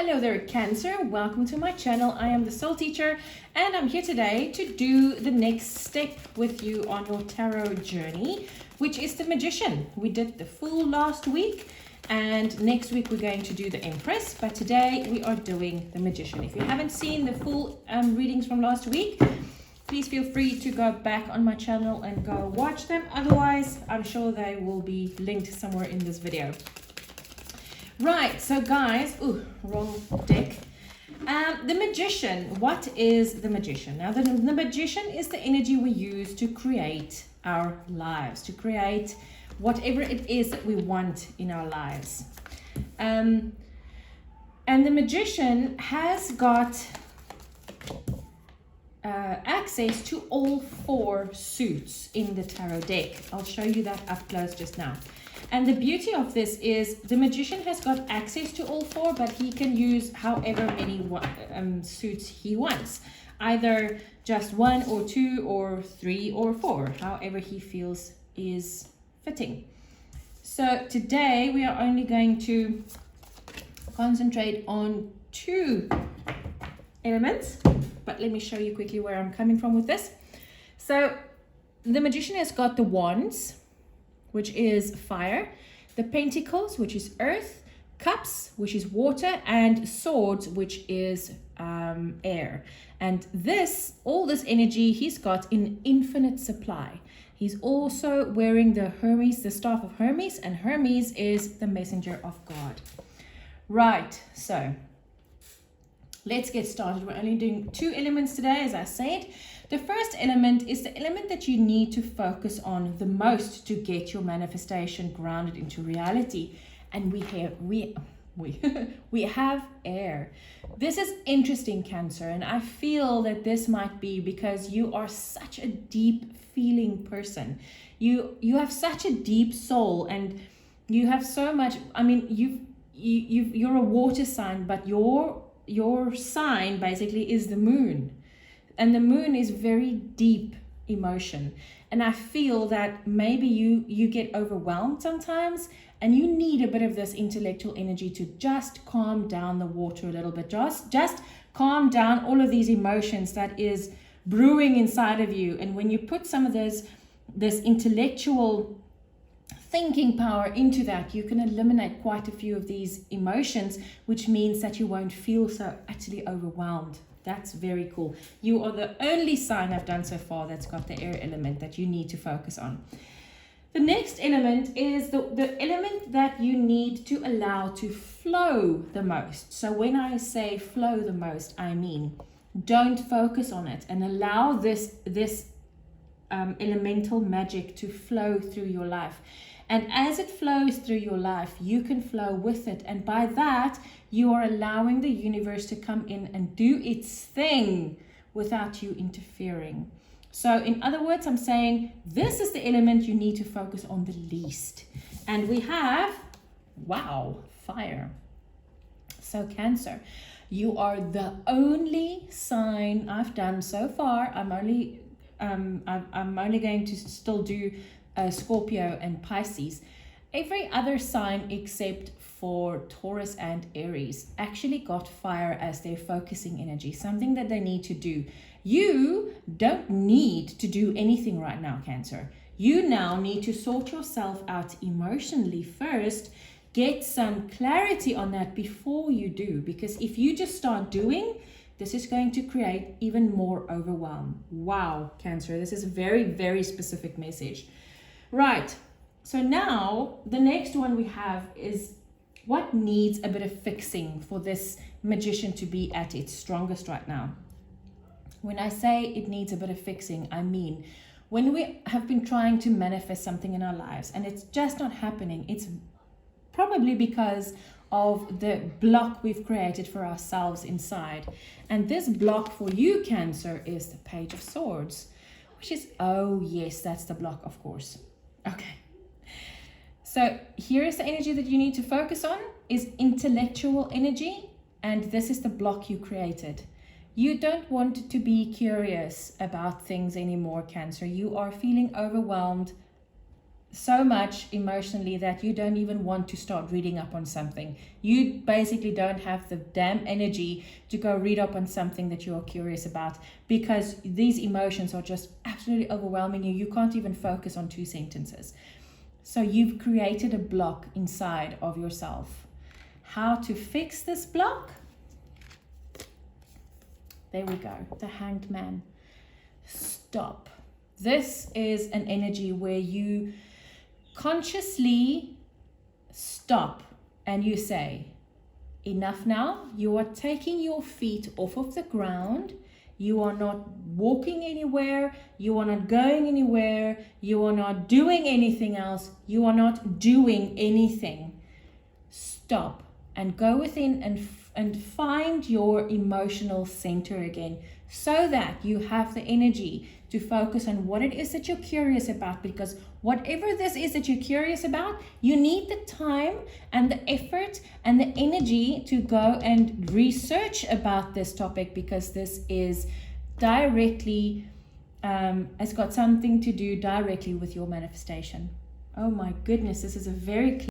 Hello there, Cancer. Welcome to my channel. I am the Soul Teacher, and I'm here today to do the next step with you on your tarot journey, which is the Magician. We did the Fool last week, and next week we're going to do the Empress, but today we are doing the Magician. If you haven't seen the Fool readings from last week, please feel free to go back on my channel and go watch them. Otherwise, I'm sure they will be linked somewhere in this video. Right, so guys, wrong deck. The Magician, what is the Magician? Now, the Magician is the energy we use to create our lives, to create whatever it is that we want in our lives. And the Magician has got access to all four suits in the tarot deck. I'll show you that up close just now. And the beauty of this is the Magician has got access to all four, but he can use however many suits he wants. Either just one or two or three or four, however he feels is fitting. So today we are only going to concentrate on two elements, but let me show you quickly where I'm coming from with this. So the Magician has got the Wands, which is fire, the Pentacles, which is earth, Cups, which is water, and Swords, which is air. And all this energy he's got in infinite supply. He's also wearing the Hermes, the staff of Hermes, and Hermes is the messenger of God. Right, so let's get started. We're only doing two elements today, as I said. The first element is the element that you need to focus on the most to get your manifestation grounded into reality. And we have air. This is interesting, Cancer, and I feel that this might be because you are such a deep feeling person. You have such a deep soul, and you have so much. I mean, you're a water sign, but your sign basically is the moon. And the moon is very deep emotion. And I feel that maybe you get overwhelmed sometimes and you need a bit of this intellectual energy to just calm down the water a little bit. Just calm down all of these emotions that is brewing inside of you. And when you put some of this intellectual thinking power into that, you can eliminate quite a few of these emotions, which means that you won't feel so utterly overwhelmed. That's very cool. You are the only sign I've done so far that's got the air element that you need to focus on. The next element is the element that you need to allow to flow the most. So when I say flow the most, I mean don't focus on it and allow this elemental magic to flow through your life. And as it flows through your life, you can flow with it. And by that, you are allowing the universe to come in and do its thing without you interfering. So in other words, I'm saying this is the element you need to focus on the least. And we have, wow, fire. So Cancer, you are the only sign I've done so far. I'm only going to still do Scorpio and Pisces. Every other sign except for Taurus and Aries actually got fire as their focusing energy, something that they need to do. You don't need to do anything right now, Cancer. You now need to sort yourself out emotionally first, get some clarity on that before you do, because if you just start doing, this is going to create even more overwhelm. Wow, Cancer, this is a very, very specific message. Right, so now the next one we have is what needs a bit of fixing for this Magician to be at its strongest right now. When I say it needs a bit of fixing, I mean when we have been trying to manifest something in our lives and it's just not happening, it's probably because of the block we've created for ourselves inside. And this block for you, Cancer, is the Page of Swords, which is, oh yes, that's the block, of course. Okay, so here is the energy that you need to focus on is intellectual energy, and this is the block you created. You don't want to be curious about things anymore, Cancer. You are feeling overwhelmed so much emotionally that you don't even want to start reading up on something. You basically don't have the damn energy to go read up on something that you are curious about, because these emotions are just absolutely overwhelming you. You can't even focus on 2 sentences. So you've created a block inside of yourself. How to fix this block? There we go, the Hanged Man. Stop. This is an energy where you consciously stop and you say, enough now. You are taking your feet off of the ground. You are not walking anywhere. You are not going anywhere. You are not doing anything else. You are not doing anything. Stop and go within and find your emotional center again, so that you have the energy to focus on what it is that you're curious about. Because whatever this is that you're curious about, you need the time and the effort and the energy to go and research about this topic, because this is directly, has got something to do directly with your manifestation. Oh my goodness, this is a very clear